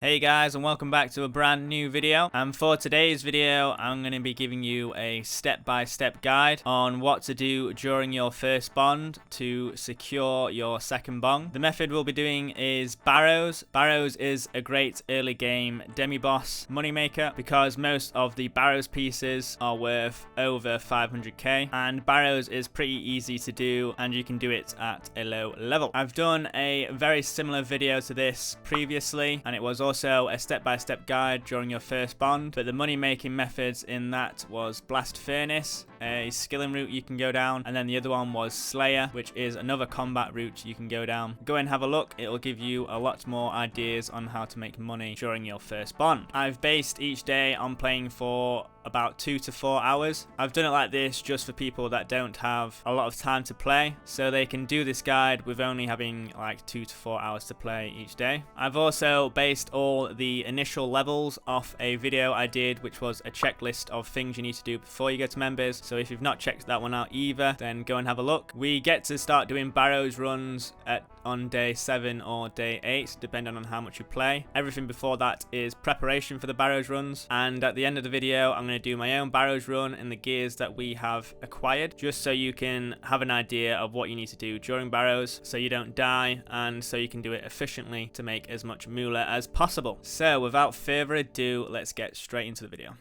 Hey guys, and welcome back to a brand new video. And for today's video, I'm going to be giving you a step-by-step guide on what to do during your first bond to secure your second bong. The method we'll be doing is Barrows. Barrows is a great early game demi-boss moneymaker because most of the Barrows pieces are worth over 500k, and Barrows is pretty easy to do and you can do it at a low level. I've done a very similar video to this previously, and it was also a step-by-step guide during your first bond, but the money making methods in that was Blast Furnace, a skilling route you can go down, and then the other one was Slayer, which is another combat route you can go down. Go and have a look, it'll give you a lot more ideas on how to make money during your first bond. I've based each day on playing for about 2 to 4 hours. I've done it like this just for people that don't have a lot of time to play, so they can do this guide with only having like 2 to 4 hours to play each day. I've also based all the initial levels off a video I did, which was a checklist of things you need to do before you go to members. So if you've not checked that one out either, then go and have a look. We get to start doing Barrows runs on day 7 or day 8, depending on how much you play. Everything before that is preparation for the Barrows runs, and at the end of the video I'm going to do my own Barrows run in the gears that we have acquired, just so you can have an idea of what you need to do during Barrows so you don't die, and so you can do it efficiently to make as much moolah as possible. So without further ado, let's get straight into the video.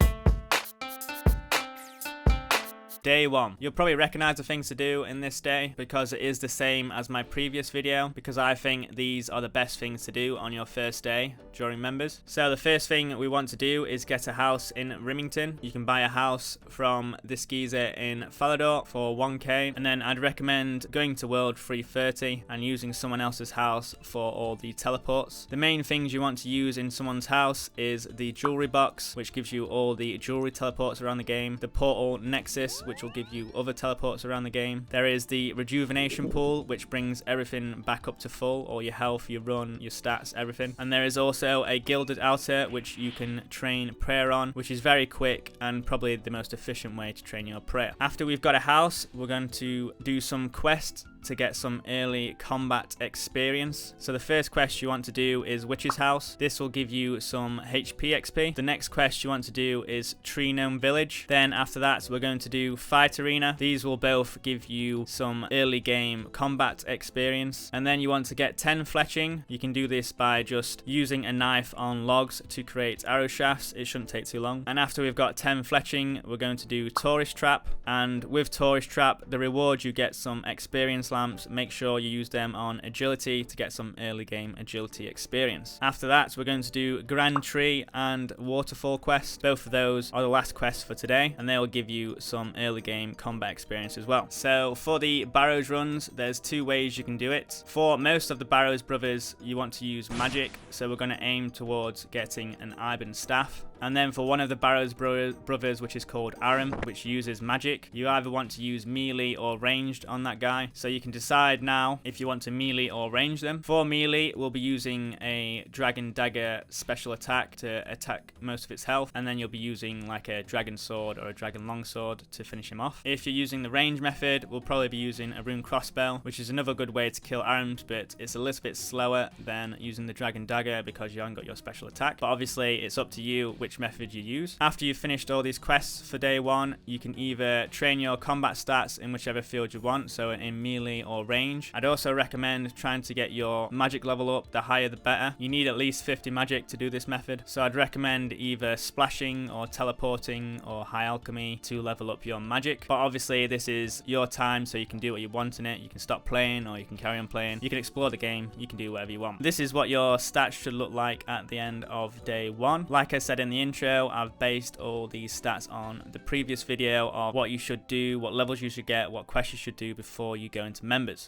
Day 1. You'll probably recognize the things to do in this day because it is the same as my previous video, because I think these are the best things to do on your first day during members. So the first thing we want to do is get a house in Rimington. You can buy a house from this geezer in Falador for 1k, and then I'd recommend going to World 330 and using someone else's house for all the teleports. The main things you want to use in someone's house is the jewelry box, which gives you all the jewelry teleports around the game, the portal nexus, which will give you other teleports around the game. There is the rejuvenation pool, which brings everything back up to full, all your health, your run, your stats, everything. And there is also a gilded outer, which you can train prayer on, which is very quick and probably the most efficient way to train your prayer. After we've got a house, we're going to do some quests to get some early combat experience. So the first quest you want to do is Witch's House. This will give you some HP XP. The next quest you want to do is Tree Gnome Village. Then after that, we're going to do Fight Arena. These will both give you some early game combat experience. And then you want to get 10 fletching. You can do this by just using a knife on logs to create arrow shafts. It shouldn't take too long. And after we've got 10 fletching, we're going to do Tourist Trap. And with Tourist Trap, the reward you get some experience lamps. Make sure you use them on agility to get some early game agility experience. After that, we're going to do Grand Tree and Waterfall quest. Both of those are the last quests for today, and they will give you some early game combat experience as well. So for the Barrows runs, there's 2 ways you can do it. For most of the Barrows brothers, you want to use magic, so we're going to aim towards getting an Iban staff. And then for one of the Barrows brothers, which is called Aram, which uses magic, you either want to use melee or ranged on that guy. So you can decide now if you want to melee or range them. For melee, we'll be using a Dragon Dagger special attack to attack most of its health, and then you'll be using like a Dragon Sword or a Dragon Longsword to finish him off. If you're using the range method, we'll probably be using a Rune Crossbow, which is another good way to kill Arams, but it's a little bit slower than using the Dragon Dagger because you haven't got your special attack. But obviously, it's up to you which method you use. After you've finished all these quests for day 1, you can either train your combat stats in whichever field you want, so in melee or range. I'd also recommend trying to get your magic level up. The higher the better. You need at least 50 magic to do this method, so I'd recommend either splashing or teleporting or high alchemy to level up your magic. But obviously this is your time, so you can do what you want in it. You can stop playing or you can carry on playing. You can explore the game. You can do whatever you want. This is what your stats should look like at the end of day 1. Like I said in the intro, I've based all these stats on the previous video of what you should do, what levels you should get, what quests you should do before you go into members.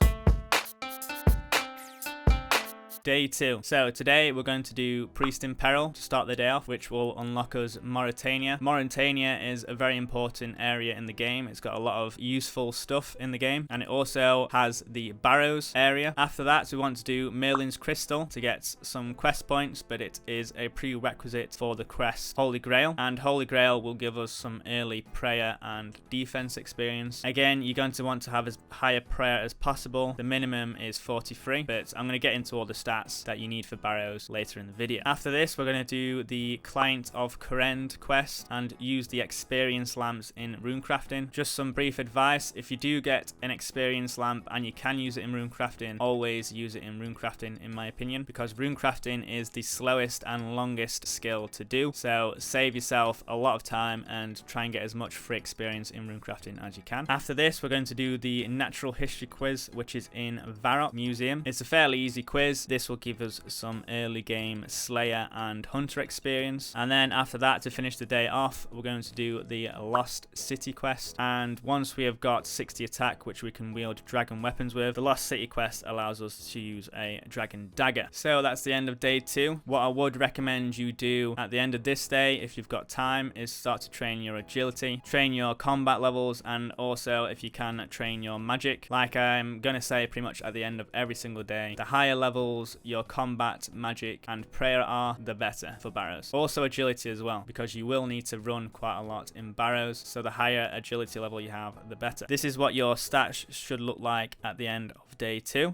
Day 2. So today we're going to do Priest in Peril to start the day off, which will unlock us Mauritania. Mauritania is a very important area in the game. It's got a lot of useful stuff in the game, and it also has the Barrows area. After that, we want to do Merlin's Crystal to get some quest points, but it is a prerequisite for the quest Holy Grail, and Holy Grail will give us some early prayer and defense experience. Again, you're going to want to have as high a prayer as possible. The minimum is 43, but I'm going to get into all the stats stats that you need for Barrows later in the video. After this, we're going to do the Client of Korend quest and use the experience lamps in runecrafting. Just some brief advice: if you do get an experience lamp and you can use it in runecrafting, always use it in runecrafting, in my opinion, because runecrafting is the slowest and longest skill to do. So save yourself a lot of time and try and get as much free experience in runecrafting as you can. After this, we're going to do the natural history quiz, which is in Varrock Museum. It's a fairly easy quiz. This will give us some early game Slayer and Hunter experience. And then after that, to finish the day off, we're going to do the Lost City quest. And once we have got 60 attack, which we can wield dragon weapons with, the Lost City quest allows us to use a dragon dagger. So that's the end of day 2. What I would recommend you do at the end of this day, if you've got time, is start to train your agility, train your combat levels, and also, if you can, train your magic. Like I'm going to say pretty much at the end of every single day, the higher levels your combat, magic, and prayer are, the better for Barrows. Also agility as well, because you will need to run quite a lot in Barrows, so the higher agility level you have, the better. This is what your stats should look like at the end of day 2.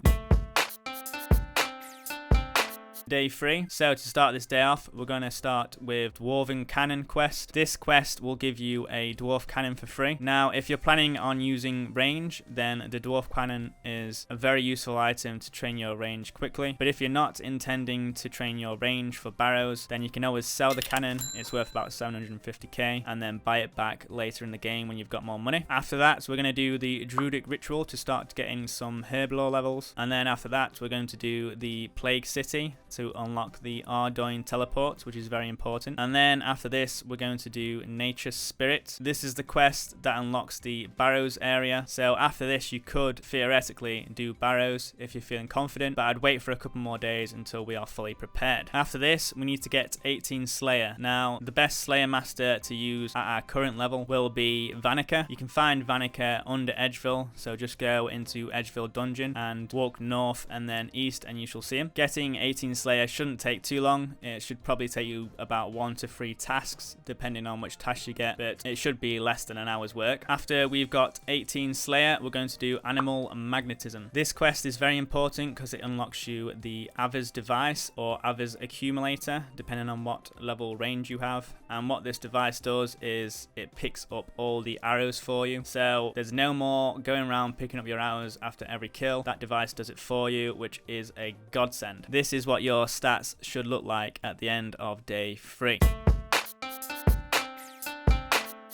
Day 3. So to start this day off, we're going to start with Dwarven Cannon quest. This quest will give you a dwarf cannon for free. Now, if you're planning on using range, then the dwarf cannon is a very useful item to train your range quickly. But if you're not intending to train your range for Barrows, then you can always sell the cannon. It's worth about 750k, and then buy it back later in the game when you've got more money. After that, we're going to do the Druidic Ritual to start getting some herblore levels. And then after that, we're going to do the Plague City to unlock the Ardoin teleport, which is very important. And then after this, we're going to do Nature Spirit. This is the quest that unlocks the Barrows area. So after this, you could theoretically do Barrows if you're feeling confident, but I'd wait for a couple more days until we are fully prepared. After this, we need to get 18 Slayer. Now, the best Slayer master to use at our current level will be Vanica. You can find Vanica under Edgeville, so just go into Edgeville Dungeon and walk north and then east, and you shall see him. Getting 18 Slayer shouldn't take too long. It should probably take you about 1 to 3 tasks, depending on which task you get, but it should be less than an hour's work. After we've got 18 Slayer, we're going to do Animal Magnetism. This quest is very important because it unlocks you the Ava's device or Ava's accumulator, depending on what level range you have. And what this device does is it picks up all the arrows for you. So there's no more going around picking up your arrows after every kill. That device does it for you, which is a godsend. This is what your stats should look like at the end of day 3.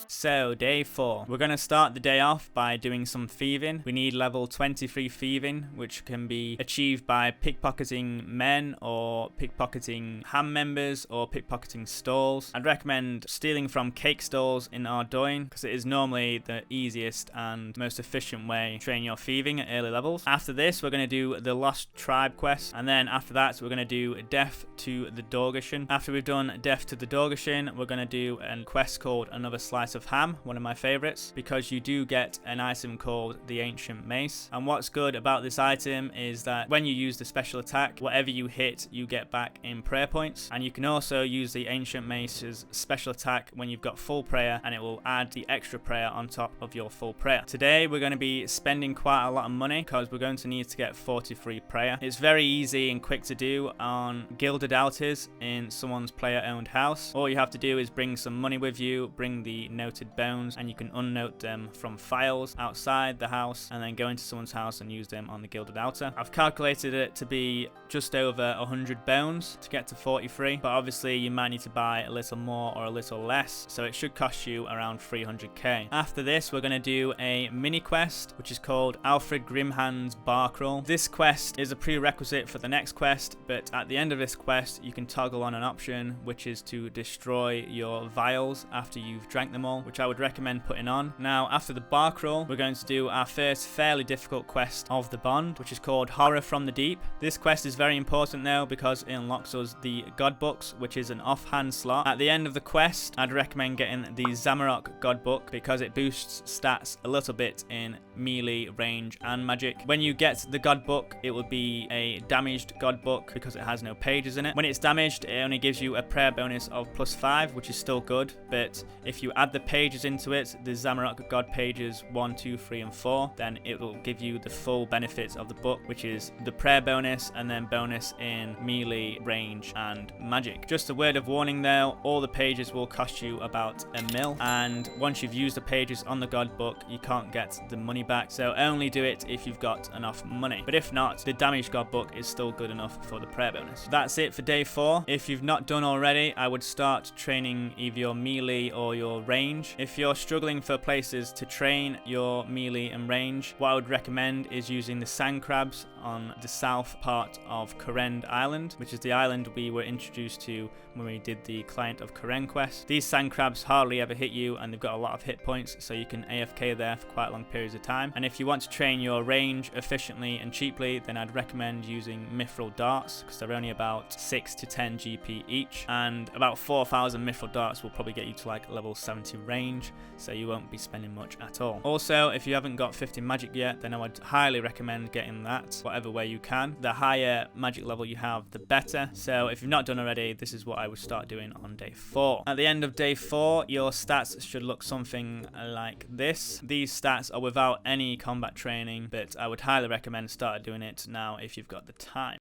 So day 4, we're going to start the day off by doing some thieving. We need level 23 thieving, which can be achieved by pickpocketing men or pickpocketing ham members or pickpocketing stalls. I'd recommend stealing from cake stalls in Ardoin because it is normally the easiest and most efficient way to train your thieving at early levels. After this, we're going to do the Lost Tribe quest, and then after that, we're going to do Death to the Dorgashin. After we've done Death to the Dorgashin, we're going to do a quest called Another Slice of Ham, one of my favorites, because you do get an item called the Ancient Mace. And what's good about this item is that when you use the special attack, whatever you hit, you get back in prayer points. And you can also use the Ancient Mace's special attack when you've got full prayer, and it will add the extra prayer on top of your full prayer. Today, we're going to be spending quite a lot of money because we're going to need to get 43 prayer. It's very easy and quick to do on Gilded Altars in someone's player-owned house. All you have to do is bring some money with you, bring the noted bones, and you can unnote them from files outside the house and then go into someone's house and use them on the Gilded Altar. I've calculated it to be just over 100 bones to get to 43, but obviously you might need to buy a little more or a little less, so it should cost you around 300k. After this, we're going to do a mini quest which is called Alfred Grimhand's Bar Crawl. This quest is a prerequisite for the next quest, but at the end of this quest you can toggle on an option which is to destroy your vials after you've drank them all, which I would recommend putting on. Now, after the bar crawl, we're going to do our first fairly difficult quest of the bond, which is called Horror from the Deep. This quest is very important though because it unlocks us the God Books, which is an offhand slot. At the end of the quest, I'd recommend getting the Zamarok God Book because it boosts stats a little bit in melee, range, and magic. When you get the God Book, it will be a damaged God Book because it has no pages in it. When it's damaged, it only gives you a prayer bonus of +5, which is still good, but if you add the pages into it, the Zamorak God pages 1, 2, 3, and 4, then it will give you the full benefits of the book, which is the prayer bonus and then bonus in melee, range, and magic. Just a word of warning though, all the pages will cost you about a mil, and once you've used the pages on the God book, you can't get the money back, so only do it if you've got enough money. But if not, the damaged God book is still good enough for the prayer bonus. That's it for day 4. If you've not done already, I would start training either your melee or your range. If you're struggling for places to train your melee and range, what I would recommend is using the sand crabs on the south part of Korend Island, which is the island we were introduced to when we did the Client of Korend quest. These sand crabs hardly ever hit you, and they've got a lot of hit points, so you can AFK there for quite long periods of time. And if you want to train your range efficiently and cheaply, then I'd recommend using mithril darts, because they're only about 6 to 10 GP each, and about 4,000 mithril darts will probably get you to like level 70 range, so you won't be spending much at all. Also, if you haven't got 50 magic yet, then I would highly recommend getting that whatever way you can. The higher magic level you have, the better. So if you've not done already, this is what I would start doing on day 4. At the end of day 4, your stats should look something like this. These stats are without any combat training, but I would highly recommend start doing it now if you've got the time.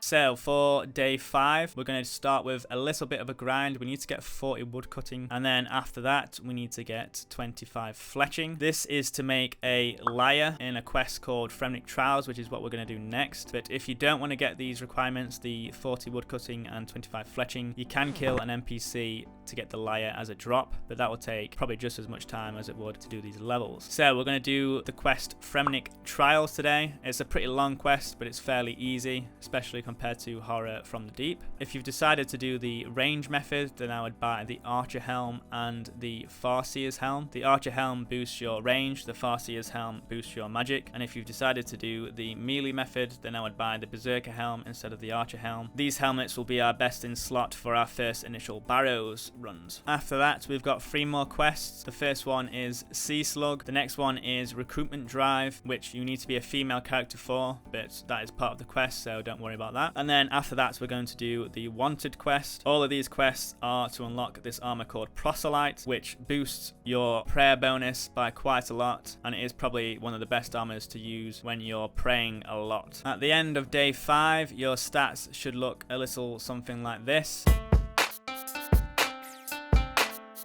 So for day 5, we're going to start with a little bit of a grind. We need to get 40 wood cutting, and then after that we need to get 25 fletching. This is to make a lyre in a quest called Fremnik Trials, which is what we're going to do next. But if you don't want to get these requirements, the 40 wood cutting and 25 fletching, you can kill an NPC to get the lyre as a drop, but that will take probably just as much time as it would to do these levels. So we're going to do the quest Fremnik Trials today. It's a pretty long quest, but it's fairly easy, especially compared to Horror from the Deep. If you've decided to do the range method, then I would buy the Archer Helm and the Farseer's Helm. The Archer Helm boosts your range, the Farseer's Helm boosts your magic, and if you've decided to do the melee method, then I would buy the Berserker Helm instead of the Archer Helm. These helmets will be our best in slot for our first initial Barrows runs. After that, we've got 3 more quests. The first one is Sea Slug. The next one is Recruitment Drive, which you need to be a female character for, but that is part of the quest, so don't worry about that. And then after that, we're going to do the Wanted quest. All of these quests are to unlock this armor called Proselyte, which boosts your prayer bonus by quite a lot, and it is probably one of the best armors to use when you're praying a lot. At the end of day 5, your stats should look a little something like this.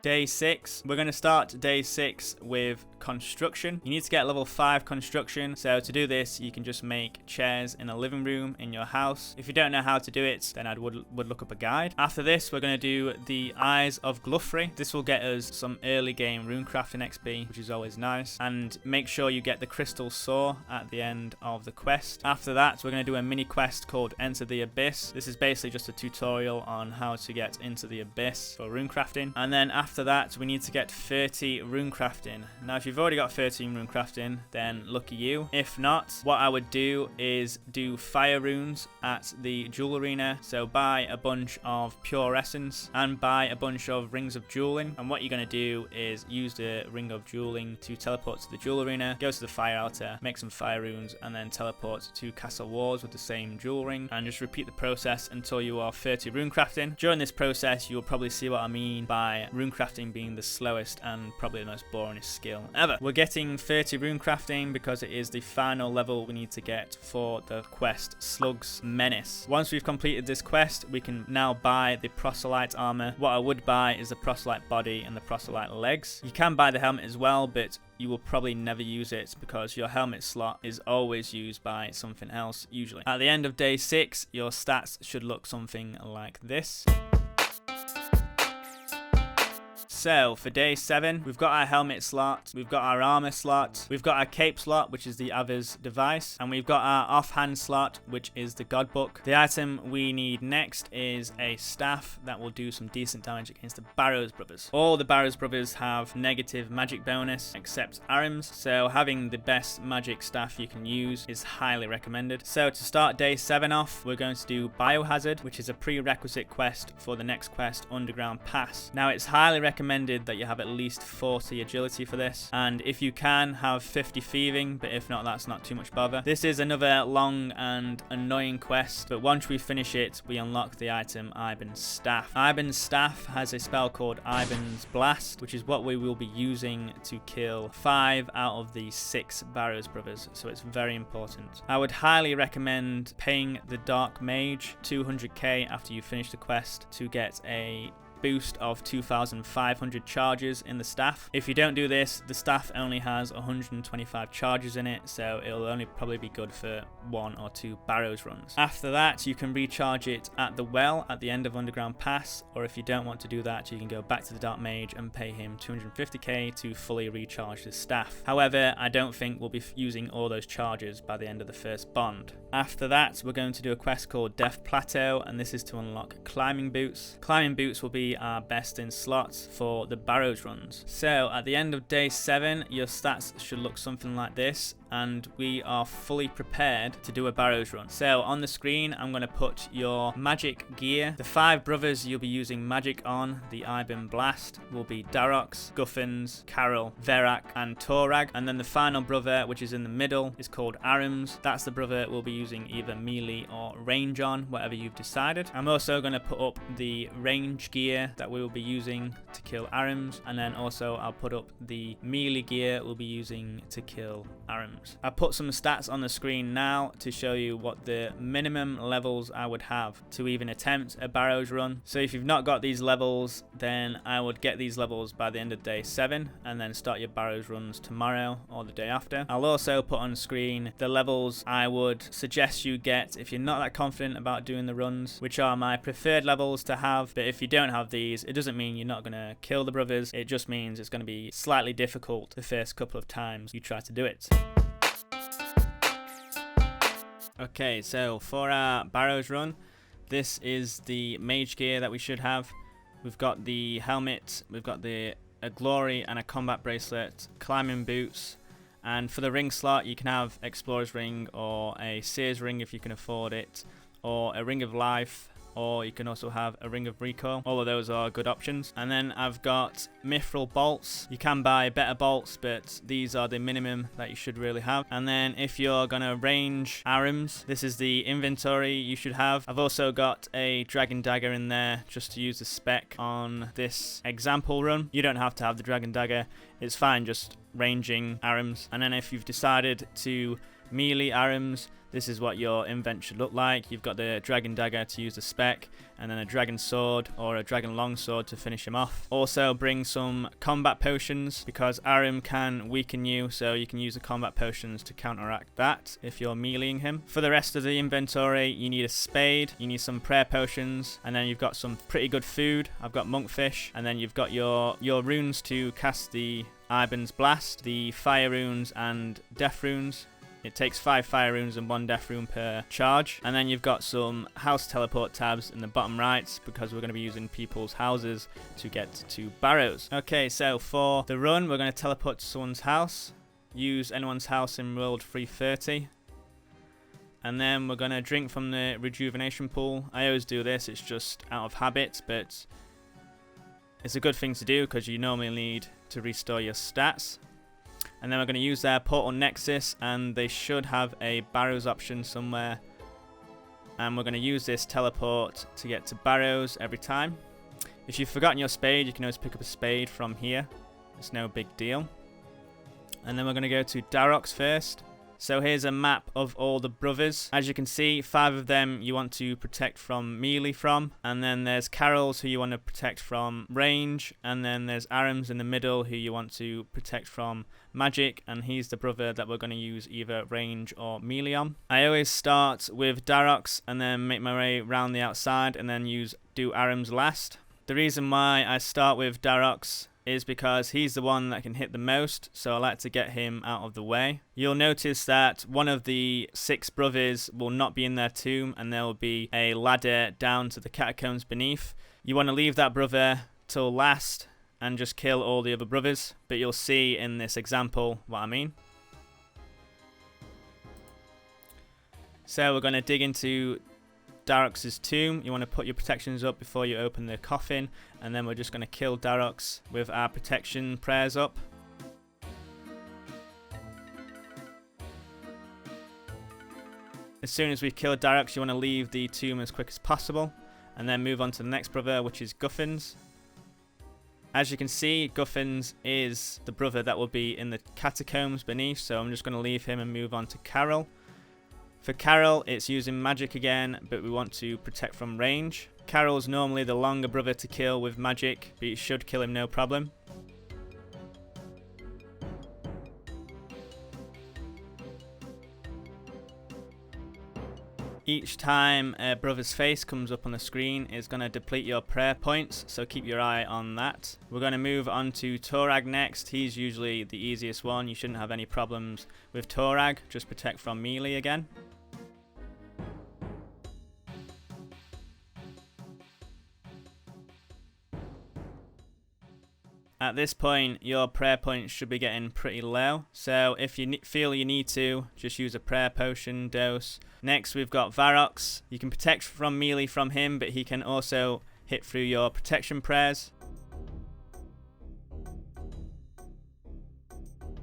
Day 6, we're going to start day 6 with construction. You need to get level 5 construction, so to do this you can just make chairs in a living room in your house. If you don't know how to do it, then I would look up a guide. After this, we're going to do the Eyes of Gluffrey. This will get us some early game runecrafting XP, which is always nice, and make sure you get the crystal saw at the end of the quest. After that, we're going to do a mini quest called Enter the Abyss. This is basically just a tutorial on how to get into the abyss for runecrafting, and then after that we need to get 30 runecrafting. Now if you've already got 13 runecrafting, then lucky you. If not, what I would do is do fire runes at the jewel arena. So buy a bunch of pure essence and buy a bunch of rings of jeweling, and what you're going to do is use the ring of jeweling to teleport to the jewel arena, go to the fire altar, make some fire runes, and then teleport to Castle Wars with the same jewel ring, and just repeat the process until you are 30 runecrafting. During this process, you'll probably see what I mean by runecrafting being the slowest and probably the most boring skill ever. We're getting 30 runecrafting because it is the final level we need to get for the quest Slug's Menace. Once we've completed this quest, we can now buy the proselyte armor. What I would buy is the proselyte body and the proselyte legs. You can buy the helmet as well, but you will probably never use it because your helmet slot is always used by something else usually. At the end of day 6, your stats should look something like this. So for day 7, we've got our helmet slot, we've got our armor slot, we've got our cape slot, which is the other's device, and we've got our offhand slot, which is the God book. The item we need next is a staff that will do some decent damage against the Barrows brothers. All the Barrows brothers have negative magic bonus except Arim's, so having the best magic staff you can use is highly recommended. So to start day 7 off, we're going to do Biohazard, which is a prerequisite quest for the next quest, Underground Pass. Now it's highly recommended recommended that you have at least 40 agility for this, and if you can, have 50 thieving, but if not, that's not too much bother. This is another long and annoying quest, but once we finish it, we unlock the item Iban's Staff. Iban's Staff has a spell called Iban's Blast, which is what we will be using to kill 5 out of the 6 Barrows brothers, so it's very important. I would highly recommend paying the Dark Mage 200k after you finish the quest to get a boost of 2,500 charges in the staff. If you don't do this, the staff only has 125 charges in it, so it'll only probably be good for 1 or 2 Barrows runs. After that, you can recharge it at the well at the end of Underground Pass, or if you don't want to do that, you can go back to the Dark Mage and pay him 250k to fully recharge the staff. However, I don't think we'll be using all those charges by the end of the first bond. After that, we're going to do a quest called Death Plateau, and this is to unlock climbing boots. Climbing boots will be our best in slots for the Barrows runs. So at the end of day 7, your stats should look something like this, and we are fully prepared to do a Barrows run. So on the screen, I'm going to put your magic gear. The 5 brothers you'll be using magic on, the Iban Blast, will be Darox, Guffins, Carol, Verak, and Torag. And then the final brother, which is in the middle, is called Arams. That's the brother we'll be using either melee or range on, whatever you've decided. I'm also going to put up the range gear that we will be using to kill Arams, and then also I'll put up the melee gear we'll be using to kill Arams. I put some stats on the screen now to show you what the minimum levels I would have to even attempt a Barrows run. So if you've not got these levels, then I would get these levels by the end of day 7 and then start your Barrows runs tomorrow or the day after. I'll also put on screen the levels I would suggest you get if you're not that confident about doing the runs, which are my preferred levels to have. But if you don't have these, it doesn't mean you're not going to kill the brothers. It just means it's going to be slightly difficult the first couple of times you try to do it. Okay, so for our Barrows run, this is the mage gear that we should have. We've got the helmet, we've got a glory and a combat bracelet, climbing boots, and for the ring slot you can have Explorer's Ring or a Seer's Ring if you can afford it, or a Ring of Life, or you can also have a Ring of Recoil. All of those are good options. And then I've got Mithril bolts. You can buy better bolts, but these are the minimum that you should really have. And then if you're gonna range Arams, this is the inventory you should have. I've also got a Dragon Dagger in there just to use the spec on this example run. You don't have to have the Dragon Dagger. It's fine just ranging Arams. And then if you've decided to melee Arams, this is what your invent should look like. You've got the Dragon Dagger to use the spec, and then a Dragon Sword or a Dragon Longsword to finish him off. Also bring some combat potions, because Aram can weaken you, so you can use the combat potions to counteract that if you're meleeing him. For the rest of the inventory, you need a spade, you need some prayer potions, and then you've got some pretty good food. I've got monkfish, and then you've got your runes to cast the Iban's Blast, the fire runes and death runes. It takes 5 fire runes and 1 death rune per charge. And then you've got some house teleport tabs in the bottom right, because we're going to be using people's houses to get to Barrows. Okay, so for the run, we're going to teleport to someone's house. Use anyone's house in World 330. And then we're going to drink from the rejuvenation pool. I always do this, it's just out of habit, but it's a good thing to do because you normally need to restore your stats. And then we're going to use their Portal Nexus, and they should have a Barrows option somewhere. And we're going to use this teleport to get to Barrows every time. If you've forgotten your spade, you can always pick up a spade from here. It's no big deal. And then we're going to go to Darox first. So here's a map of all the brothers. As you can see, 5 of them you want to protect from melee from. And then there's Carols who you want to protect from range. And then there's Arams in the middle who you want to protect from magic. And he's the brother that we're going to use either range or melee on. I always start with Darox and then make my way around the outside and then do Arams last. The reason why I start with Darox is because he's the one that can hit the most, so I like to get him out of the way. You'll notice that one of the 6 brothers will not be in their tomb, and there will be a ladder down to the catacombs beneath. You want to leave that brother till last and just kill all the other brothers, but you'll see in this example what I mean. So we're going to dig into Darrox's tomb, you want to put your protections up before you open the coffin, and then we're just going to kill Darrox with our protection prayers up. As soon as we've killed Darrox, you want to leave the tomb as quick as possible, and then move on to the next brother, which is Guffins. As you can see, Guffins is the brother that will be in the catacombs beneath, so I'm just going to leave him and move on to Carol. For Carol, it's using magic again, but we want to protect from range. Carol's normally the longer brother to kill with magic, but you should kill him no problem. Each time a brother's face comes up on the screen, it's going to deplete your prayer points, so keep your eye on that. We're going to move on to Torag next. He's usually the easiest one. You shouldn't have any problems with Torag. Just protect from melee again. At this point, your prayer points should be getting pretty low, so if you feel you need to, just use a prayer potion dose. Next, we've got Varrox. You can protect from melee from him, but he can also hit through your protection prayers.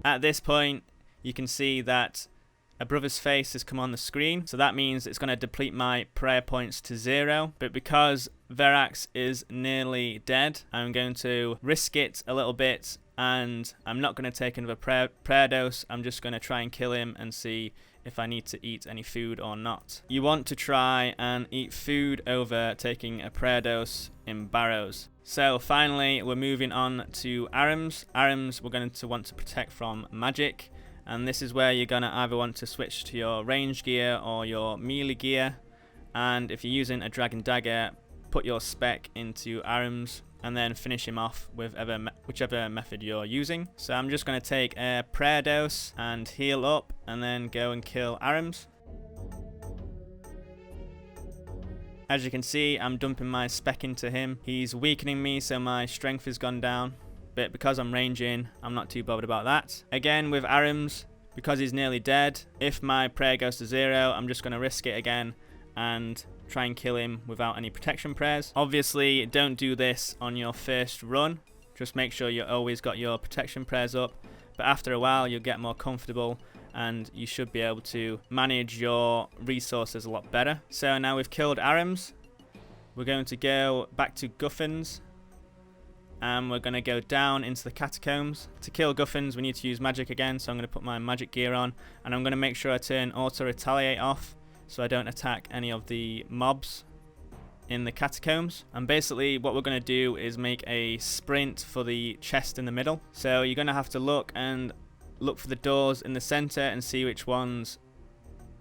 At this point, you can see that a brother's face has come on the screen, so that means it's going to deplete my prayer points to 0. But because Verax is nearly dead, I'm going to risk it a little bit, and I'm not going to take another prayer dose. I'm just going to try and kill him and see if I need to eat any food or not. You want to try and eat food over taking a prayer dose in Barrows. So finally, we're moving on to Arams. Arams, we're going to want to protect from magic. And this is where you're going to either want to switch to your range gear or your melee gear. And if you're using a dragon dagger, put your spec into Arams and then finish him off with whichever method you're using. So I'm just going to take a prayer dose and heal up and then go and kill Arams. As you can see, I'm dumping my spec into him. He's weakening me, so my strength has gone down. But because I'm ranging, I'm not too bothered about that. Again, with Arams, because he's nearly dead, if my prayer goes to 0, I'm just going to risk it again and try and kill him without any protection prayers. Obviously, don't do this on your first run. Just make sure you always got your protection prayers up. But after a while, you'll get more comfortable and you should be able to manage your resources a lot better. So now we've killed Arams. We're going to go back to Guffins. And we're going to go down into the catacombs. To kill Guffins, we need to use magic again, so I'm going to put my magic gear on. And I'm going to make sure I turn auto retaliate off, so I don't attack any of the mobs in the catacombs. And basically what we're going to do is make a sprint for the chest in the middle. So you're going to have to look for the doors in the center and see which ones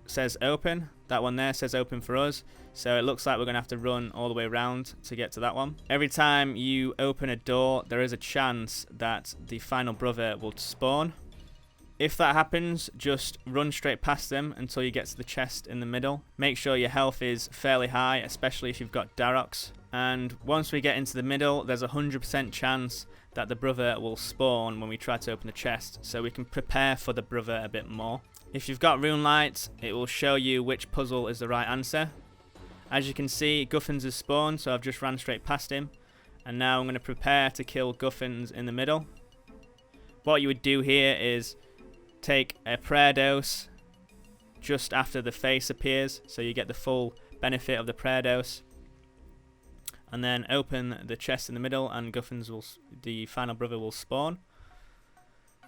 says open. That one there says open for us. So it looks like we're going to have to run all the way around to get to that one. Every time you open a door, there is a chance that the final brother will spawn. If that happens, just run straight past them until you get to the chest in the middle. Make sure your health is fairly high, especially if you've got Darrox. And once we get into the middle, there's a 100% chance that the brother will spawn when we try to open the chest, so we can prepare for the brother a bit more. If you've got Rune Light, it will show you which puzzle is the right answer. As you can see, Guffins has spawned, so I've just ran straight past him. And now I'm going to prepare to kill Guffins in the middle. What you would do here is take a prayer dose just after the face appears, so you get the full benefit of the prayer dose. And then open the chest in the middle, and the final brother will spawn.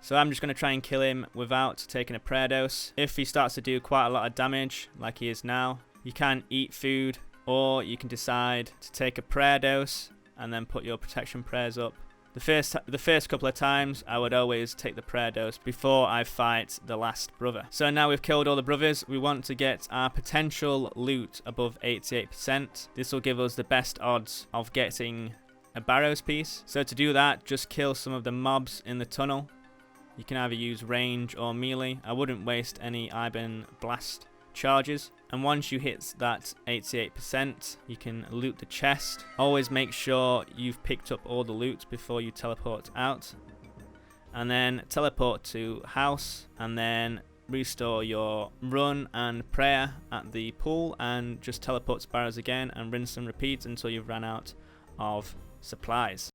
So I'm just going to try and kill him without taking a prayer dose. If he starts to do quite a lot of damage, like he is now, you can eat food, or you can decide to take a prayer dose and then put your protection prayers up. The first couple of times, I would always take the prayer dose before I fight the last brother. So now we've killed all the brothers, we want to get our potential loot above 88%. This will give us the best odds of getting a Barrows piece. So to do that, just kill some of the mobs in the tunnel. You can either use range or melee. I wouldn't waste any Iban blast charges. And once you hit that 88%, you can loot the chest. Always make sure you've picked up all the loot before you teleport out. And then teleport to house, and then restore your run and prayer at the pool, and just teleport to Barrows again and rinse and repeat until you've run out of supplies.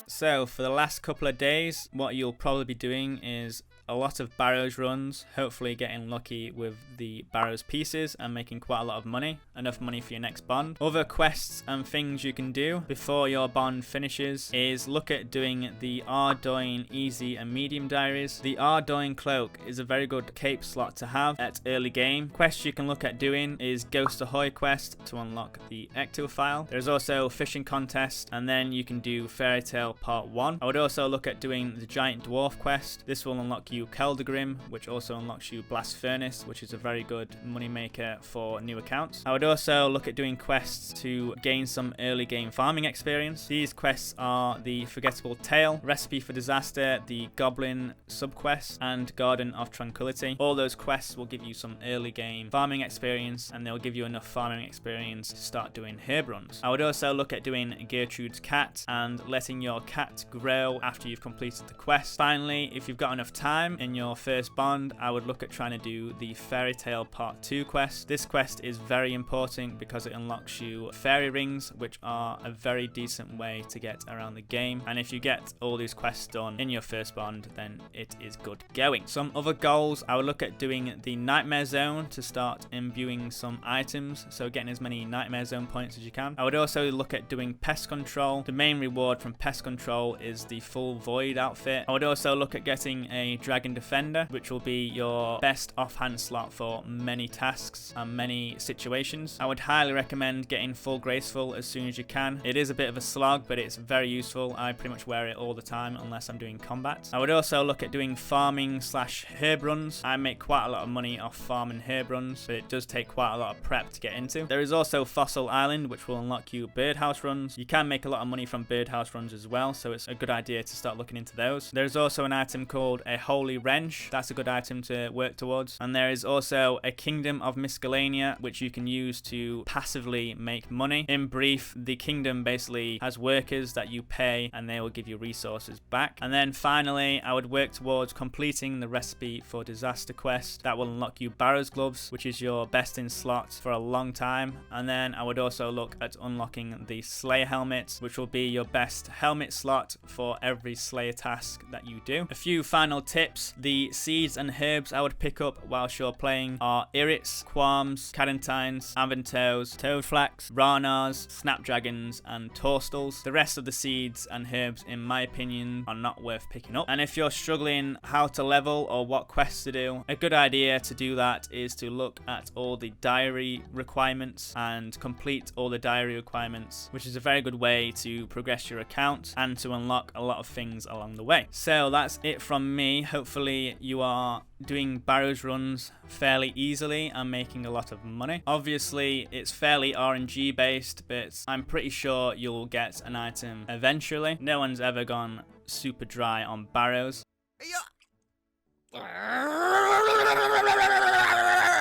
So for the last couple of days, what you'll probably be doing is a lot of Barrows runs, hopefully getting lucky with the Barrows pieces and making quite a lot of money, enough money for your next bond. Other quests and things you can do before your bond finishes is look at doing the Ardoin easy and medium diaries. The Ardoin cloak is a very good cape slot to have at early game. Quests you can look at doing is Ghost Ahoy quest to unlock the Ecto file. There's also fishing contest, and then you can do Fairy Tale Part 1. I would also look at doing the Giant Dwarf quest. This will unlock you Keldagrim, which also unlocks you Blast Furnace, which is a very good money maker for new accounts. I would also look at doing quests to gain some early game farming experience. These quests are the Forgettable Tale, Recipe for Disaster, the Goblin subquest, and Garden of Tranquility. All those quests will give you some early game farming experience, and they'll give you enough farming experience to start doing herb runs. I would also look at doing Gertrude's cat and letting your cat grow after you've completed the quest. Finally, if you've got enough time in your first bond, I would look at trying to do the Fairy Tale Part 2 quest. This quest is very important because it unlocks you fairy rings, which are a very decent way to get around the game, and if you get all these quests done in your first bond, then it is good going. Some other goals, I would look at doing the Nightmare Zone to start imbuing some items, so getting as many Nightmare Zone points as you can. I would also look at doing Pest Control. The main reward from Pest Control is the full Void outfit. I would also look at getting a Dragon Defender, which will be your best offhand slot for many tasks and many situations. I would highly recommend getting full Graceful as soon as you can. It is a bit of a slog, but it's very useful. I pretty much wear it all the time unless I'm doing combat. I would also look at doing farming / herb runs. I make quite a lot of money off farming herb runs, but it does take quite a lot of prep to get into. There is also Fossil Island, which will unlock you Birdhouse runs. You can make a lot of money from Birdhouse runs as well, so it's a good idea to start looking into those. There's also an item called a Holy Wrench. That's a good item to work towards. And there is also a Kingdom of Miscellanea, which you can use to passively make money. In brief, the kingdom basically has workers that you pay and they will give you resources back. And then finally, I would work towards completing the Recipe for Disaster quest. That will unlock you Barrows gloves, which is your best in slot for a long time. And then I would also look at unlocking the Slayer helmet, which will be your best helmet slot for every Slayer task that you do. A few final tips: the seeds and herbs I would pick up whilst you're playing are Irits, Qualms, Cadentines, Aventos, Toadflax, Ranars, Snapdragons, and Torstals. The rest of the seeds and herbs, in my opinion, are not worth picking up. And if you're struggling how to level or what quests to do, a good idea to do that is to look at all the diary requirements and complete all the diary requirements, which is a very good way to progress your account and to unlock a lot of things along the way. So that's it from me. Hopefully you are doing Barrows runs fairly easily and making a lot of money. Obviously it's fairly RNG based, but I'm pretty sure you'll get an item eventually. No one's ever gone super dry on Barrows.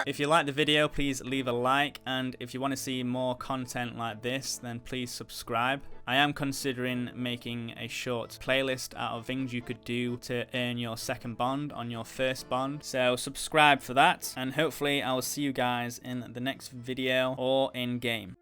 If you like the video, please leave a like, and if you want to see more content like this, then please subscribe. I am considering making a short playlist out of things you could do to earn your second bond on your first bond, so subscribe for that, and hopefully I will see you guys in the next video or in game.